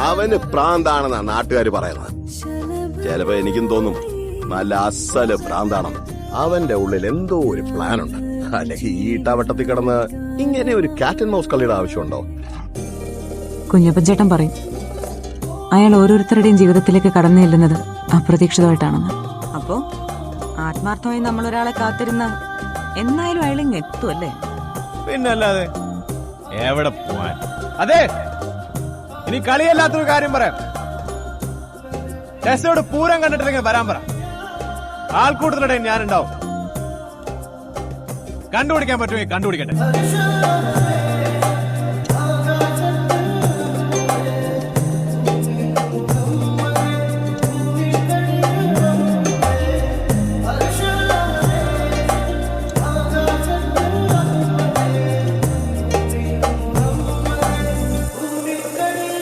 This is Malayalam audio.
അവന് പ്രാന്താണെന്നാ നാട്ടുകാര് പറയുന്നത്. ചിലപ്പോ എനിക്കും തോന്നും നല്ല അസല് ഭ്രാന്താണെന്ന്. അവന്റെ ഉള്ളിൽ എന്തോ ഒരു പ്ലാൻ ഉണ്ട്. അല്ലെങ്കിൽ ഈ ഇട്ടാവട്ടത്തിൽ കിടന്ന് ഇങ്ങനെ ഒരു കാറ്റ് ആൻഡ് മൗസ് കളിയുടെ ആവശ്യമുണ്ടോ? കുഞ്ഞപ്പൻ ചേട്ടൻ പറയും അയാൾ ഓരോരുത്തരുടെയും ജീവിതത്തിലേക്ക് കടന്നു ചെല്ലുന്നത് അപ്രതീക്ഷിതമായിട്ടാണെന്ന്. അപ്പോ ആത്മാർത്ഥമായി നമ്മൾ ഒരാളെ കാത്തിരുന്ന എന്നായാലും അയാൾ ഇങ്ങ് എത്തും അല്ലേ? പിന്നല്ലാതെ എവിടെ പോവാൻ. അതെ, ഇനി കളിയല്ലാത്തൊരു കാര്യം പറയാം. ടെസ്റ്റോട് പൂരം കണ്ടിട്ടില്ലെങ്കിൽ വരാൻ പറ. ആൾക്കൂട്ടത്തിനിടെ ഞാനുണ്ടാവും. കണ്ടുപിടിക്കാൻ പറ്റുമെങ്കിൽ കണ്ടുപിടിക്കട്ടെ.